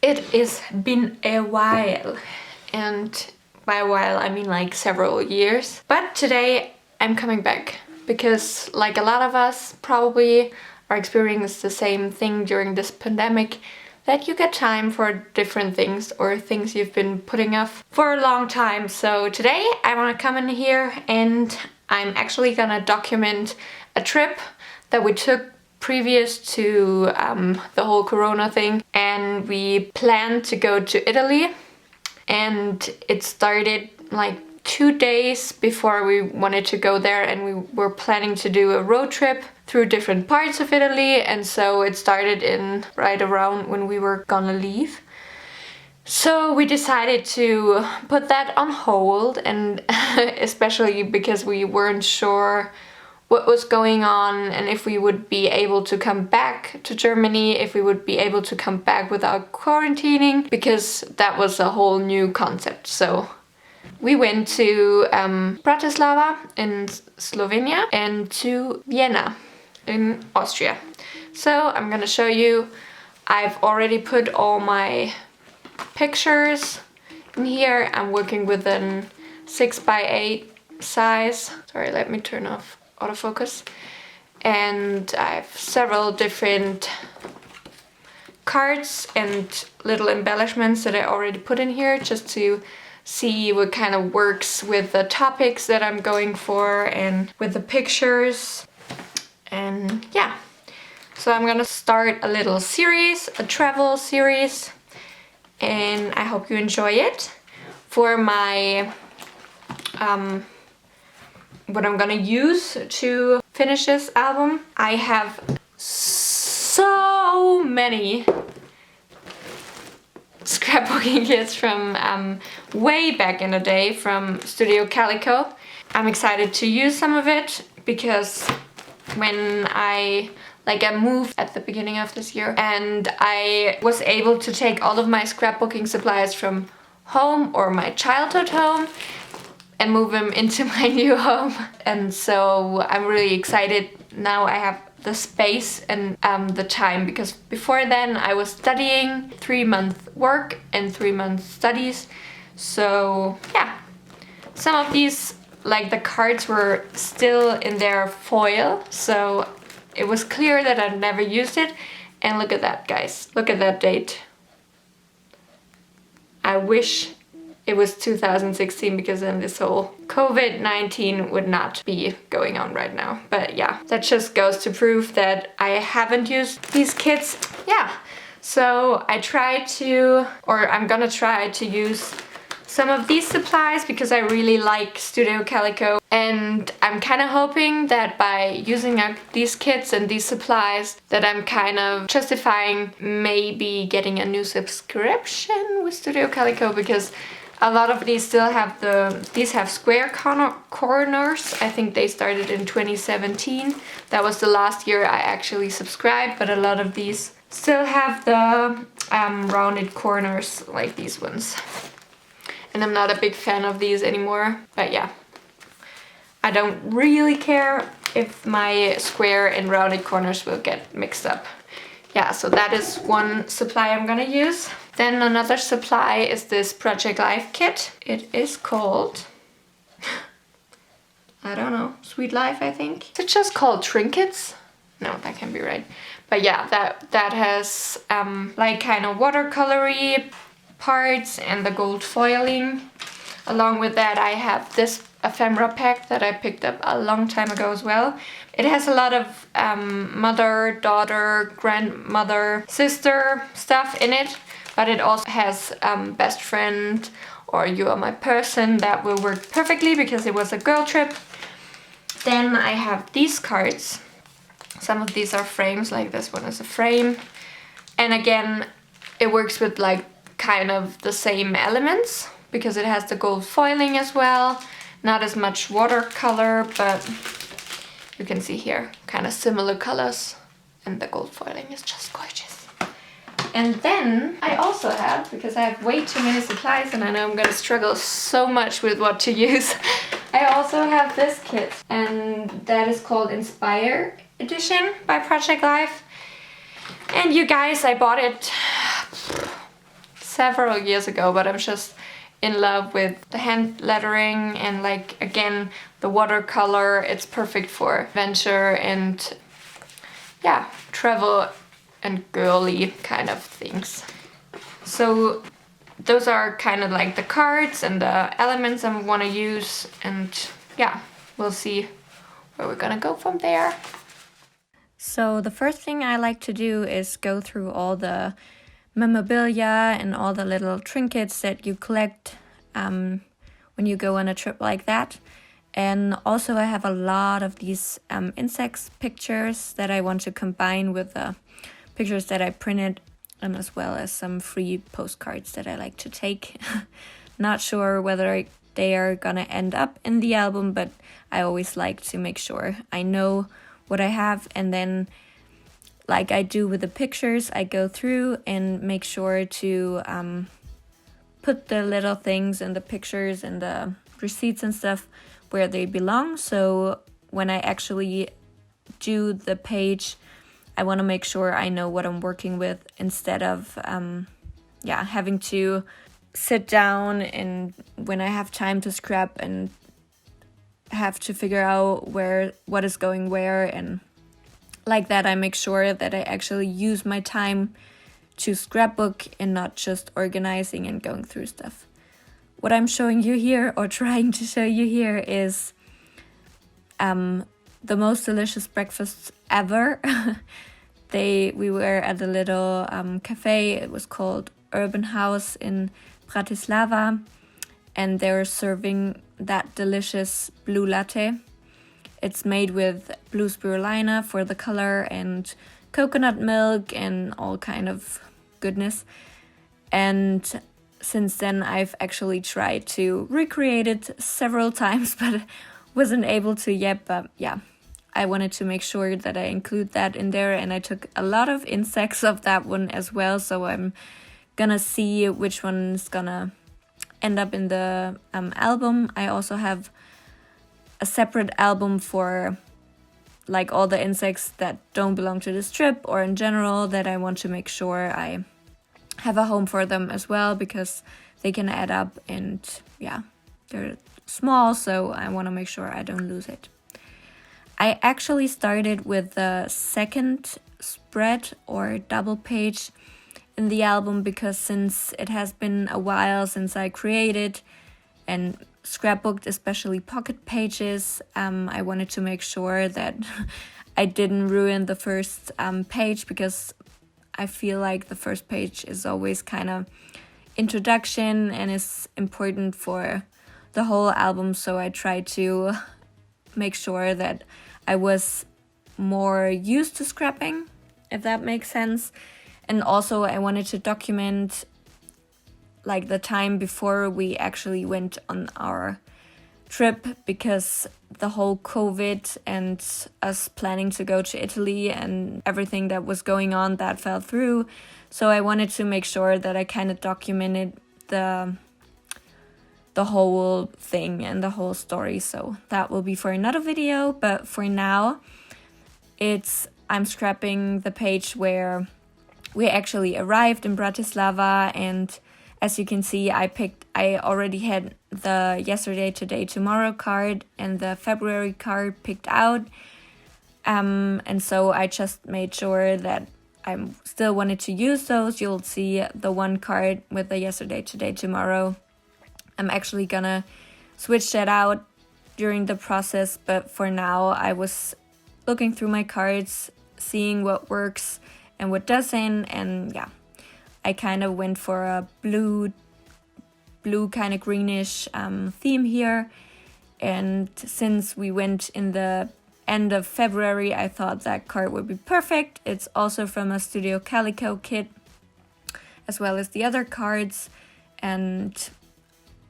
It has been a while, and by a while I mean like several years. But today I'm coming back because, like a lot of us probably are experiencing the same thing during this pandemic, that you get time for different things or things you've been putting off for a long time. So today I want to come in here and I'm actually gonna document a trip that we took previous to the whole corona thing, and we planned to go to Italy, and it started like 2 days before we wanted to go there, and we were planning to do a road trip through different parts of Italy, and so it started in right around when we were gonna leave. So we decided to put that on hold, and especially because we weren't sure what was going on and if we would be able to come back to Germany, if we would be able to come back without quarantining, because that was a whole new concept. So we went to Bratislava in Slovenia and to Vienna in Austria. So I'm gonna show you. I've already put all my pictures in here. I'm working with an 6x8 size. Sorry, let me turn off autofocus. And I have several different cards and little embellishments that I already put in here just to see what kind of works with the topics that I'm going for and with the pictures. And yeah, so I'm gonna start a little series, a travel series, and I hope you enjoy it. For my what I'm gonna use to finish this album, I have so many scrapbooking kits from way back in the day from Studio Calico. I'm excited to use some of it because when I moved at the beginning of this year, and I was able to take all of my scrapbooking supplies from home or my childhood home and move them into my new home. And so I'm really excited. Now I have the space and the time, because before then I was studying, 3-month work and 3-month studies. So yeah, some of these, like the cards, were still in their foil, so it was clear that I'd never used it. And look at that, guys. Look at that date. I wish it was 2016, because then this whole COVID-19 would not be going on right now. But yeah, that just goes to prove that I haven't used these kits. Yeah, so I'm gonna try to use some of these supplies because I really like Studio Calico. And I'm kind of hoping that by using these kits and these supplies, that I'm kind of justifying maybe getting a new subscription with Studio Calico, because a lot of these still have these have square corners. I think they started in 2017. That was the last year I actually subscribed, but a lot of these still have the rounded corners like these ones. And I'm not a big fan of these anymore, but yeah. I don't really care if my square and rounded corners will get mixed up. Yeah, so that is one supply I'm gonna use. Then another supply is this Project Life kit. It is called, I don't know, Sweet Life, I think. Is it just called Trinkets? No, that can't be right. But yeah, that has like kind of watercolory parts and the gold foiling. Along with that, I have this ephemera pack that I picked up a long time ago as well. It has a lot of mother, daughter, grandmother, sister stuff in it, but it also has best friend or you are my person. That will work perfectly because it was a girl trip. Then I have these cards. Some of these are frames, like this one is a frame. And again, it works with like kind of the same elements because it has the gold foiling as well. Not as much watercolor, but you can see here kind of similar colors, and the gold foiling is just gorgeous. And then I also have, because I have way too many supplies and I know I'm gonna struggle so much with what to use, I also have this kit, and that is called Inspire Edition by Project Life. And you guys, I bought it several years ago, but I'm just in love with the hand lettering and like again the watercolor. It's perfect for adventure and yeah, travel and girly kind of things. So those are kind of like the cards and the elements I want to use, and yeah, we'll see where we're gonna go from there. So the first thing I like to do is go through all the memorabilia and all the little trinkets that you collect when you go on a trip like that. And also I have a lot of these insects pictures that I want to combine with the pictures that I printed, as well as some free postcards that I like to take. Not sure whether they are gonna end up in the album, but I always like to make sure I know what I have, and then like I do with the pictures, I go through and make sure to put the little things in the pictures and the receipts and stuff where they belong. So when I actually do the page, I want to make sure I know what I'm working with, instead of having to sit down and when I have time to scrap and have to figure out what is going where, and like that I make sure that I actually use my time to scrapbook and not just organizing and going through stuff. What I'm showing you here, or trying to show you here, is the most delicious breakfasts ever. We were at a little cafe. It was called Urban House in Bratislava, and they were serving that delicious blue latte. It's made with blue spirulina for the color and coconut milk and all kind of goodness. And since then I've actually tried to recreate it several times, but wasn't able to yet. But yeah, I wanted to make sure that I include that in there, and I took a lot of insects of that one as well, so I'm gonna see which one's gonna end up in the album. I also have a separate album for like all the insects that don't belong to this trip, or in general that I want to make sure I have a home for them as well, because they can add up, and yeah, they're small, so I want to make sure I don't lose it. I actually started with the second spread or double page in the album, because since it has been a while since I created and scrapbooked, especially pocket pages, I wanted to make sure that I didn't ruin the first page, because I feel like the first page is always kind of introduction and is important for the whole album. So I tried to make sure that I was more used to scrapping, if that makes sense. And also I wanted to document like the time before we actually went on our trip, because the whole COVID and us planning to go to Italy and everything that was going on, that fell through. So I wanted to make sure that I kind of documented the whole thing and the whole story. So that will be for another video, but for now I'm scrapping the page where we actually arrived in Bratislava, and as you can see, I already had the yesterday, today, tomorrow card and the February card picked out. And so I just made sure that I still wanted to use those. You'll see the one card with the yesterday, today, tomorrow. I'm actually gonna switch that out during the process, but for now I was looking through my cards, seeing what works and what doesn't, and yeah, I kind of went for a blue kind of greenish theme here. And since we went in the end of February, I thought that card would be perfect. It's also from a Studio Calico kit, as well as the other cards, and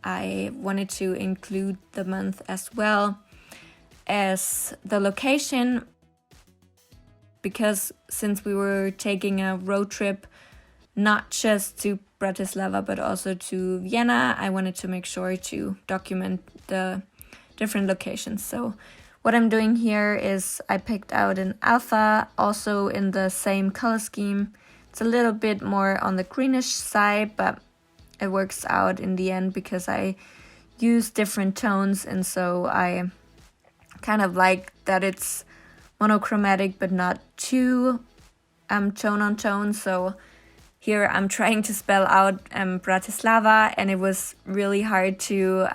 I wanted to include the month as well as the location, because since we were taking a road trip not just to Bratislava but also to Vienna, I wanted to make sure to document the different locations. So what I'm doing here is I picked out an alpha, also in the same color scheme. It's a little bit more on the greenish side, but it works out in the end because I use different tones, and so I kind of like that it's monochromatic but not too tone on tone. So here I'm trying to spell out Bratislava, and it was really hard to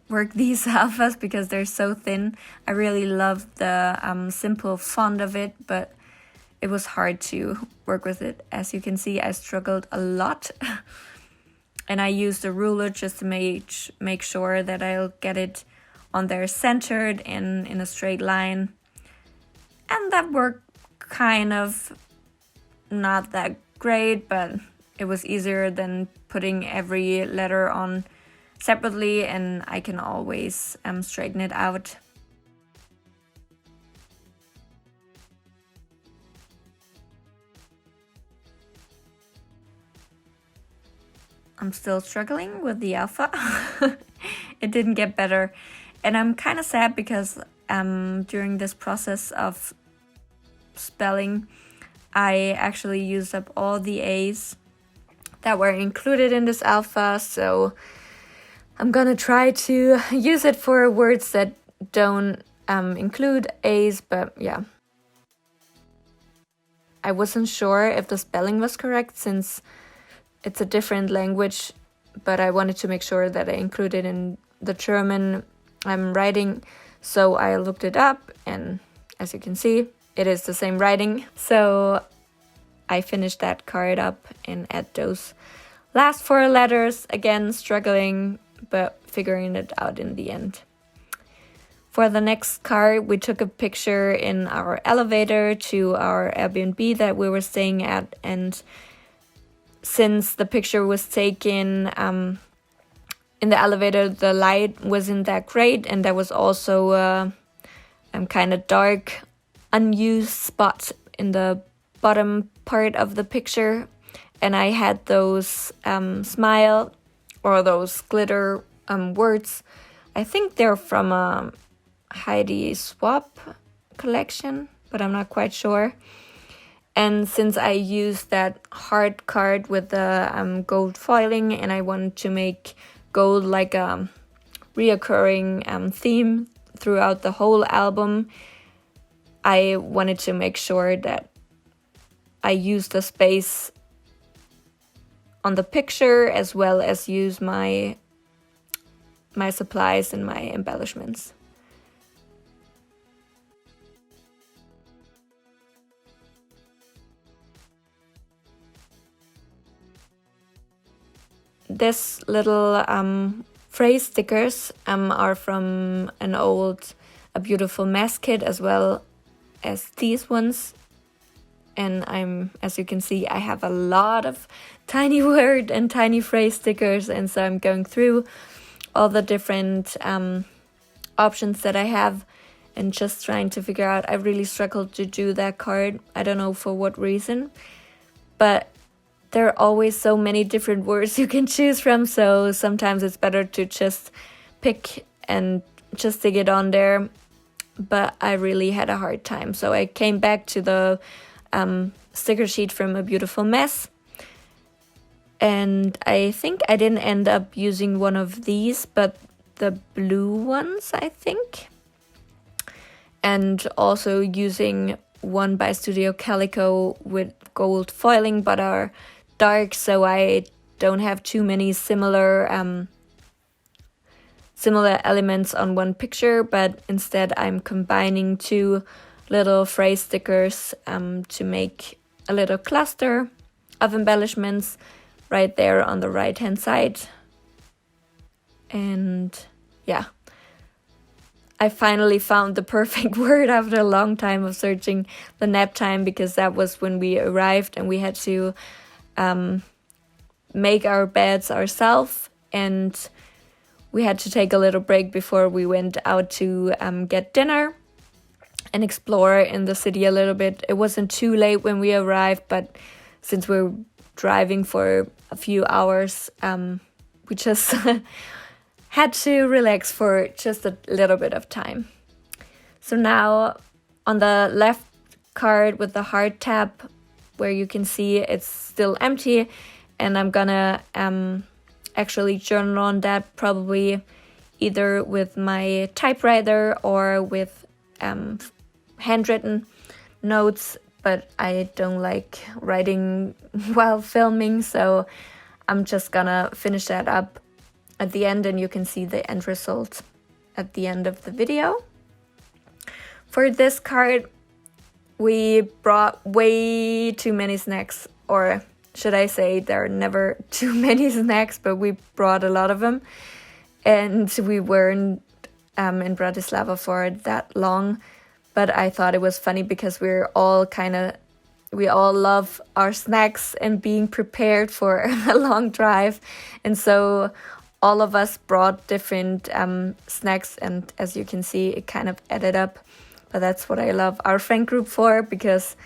work these alphas because they're so thin. I really love the simple font of it, but it was hard to work with it. As you can see, I struggled a lot. And I used a ruler just to make sure that I'll get it on there centered and in a straight line. And that worked kind of not that great, but it was easier than putting every letter on separately, and I can always straighten it out. I'm still struggling with the alpha. It didn't get better, and I'm kind of sad because during this process of spelling, I actually used up all the A's that were included in this alpha, so I'm gonna try to use it for words that don't include A's, but yeah. I wasn't sure if the spelling was correct since it's a different language, but I wanted to make sure that I included in the German writing, so I looked it up, and as you can see, it is the same writing. So I finished that card up and add those last 4 letters, again struggling, but figuring it out in the end. For the next card, we took a picture in our elevator to our Airbnb that we were staying at, and since the picture was taken in the elevator, the light wasn't that great, and there was also a kind of dark, unused spot in the bottom part of the picture, and I had those smile or those glitter words. I think they're from a Heidi Swap collection, but I'm not quite sure. And since I used that hard card with the gold foiling, and I wanted to make gold like a reoccurring theme throughout the whole album, I wanted to make sure that I use the space on the picture as well as use my supplies and my embellishments. This little phrase stickers are from a beautiful mess kit, as well as these ones. And as you can see, I have a lot of tiny word and tiny phrase stickers, and so I'm going through all the different options that I have and just trying to figure out. I really struggled to do that card. I don't know for what reason, but there are always so many different words you can choose from, so sometimes it's better to just pick and just stick it on there. But I really had a hard time, so I came back to the sticker sheet from A Beautiful Mess, and I think I didn't end up using one of these, but the blue ones, I think, and also using one by Studio Calico with gold foiling, but are dark, so I don't have too many similar elements on one picture, but instead I'm combining 2 little phrase stickers to make a little cluster of embellishments right there on the right hand side. And yeah, I finally found the perfect word after a long time of searching the nap time, because that was when we arrived and we had to make our beds ourselves, and we had to take a little break before we went out to get dinner and explore in the city a little bit. It wasn't too late when we arrived, but since we were driving for a few hours, we just had to relax for just a little bit of time. So now on the left card with the heart tab, where you can see it's still empty, and I'm gonna actually journal on that, probably either with my typewriter or with handwritten notes, but I don't like writing while filming, so I'm just gonna finish that up at the end, and you can see the end result at the end of the video. For this card, we brought way too many snacks, or should I say there are never too many snacks, but we brought a lot of them. And we weren't in Bratislava for that long, but I thought it was funny because we all love our snacks and being prepared for a long drive. And so all of us brought different snacks, and as you can see, it kind of added up. But that's what I love our friend group for, because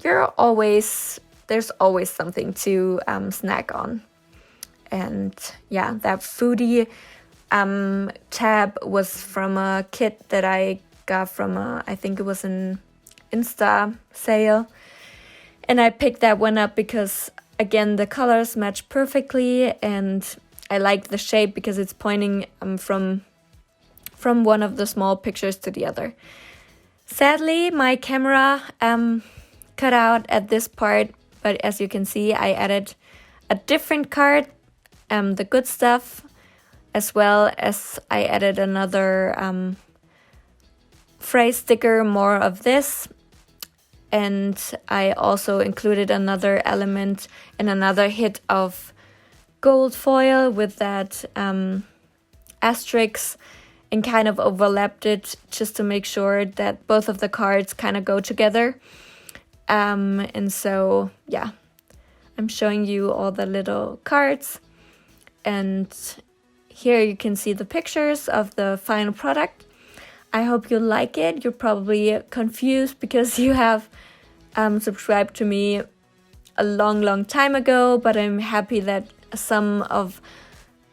there's always something to snack on. And yeah, that foodie tab was from a kit that I got from I think it was an Insta sale. And I picked that one up because, again, the colors match perfectly, and I like the shape because it's pointing from one of the small pictures to the other. Sadly, my camera cut out at this part, but as you can see, I added a different card, the good stuff, as well as I added another phrase sticker, more of this, and I also included another element and another hit of gold foil with that asterisk, and kind of overlapped it just to make sure that both of the cards kind of go together. And so yeah, I'm showing you all the little cards, and here you can see the pictures of the final product. I hope you like it. You're probably confused because you have subscribed to me a long time ago, but I'm happy that some of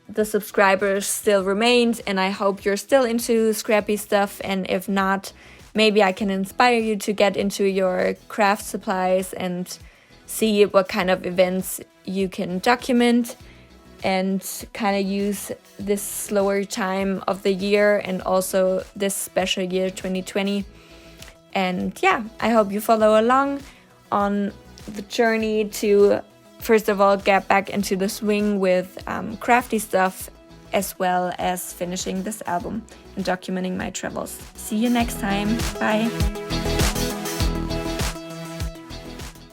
the subscribers still remained, and I hope you're still into scrappy stuff. And if not, maybe I can inspire you to get into your craft supplies and see what kind of events you can document, and kind of use this slower time of the year and also this special year 2020. And yeah, I hope you follow along on the journey to, first of all, get back into the swing with crafty stuff, as well as finishing this album and documenting my travels. See you next time. Bye.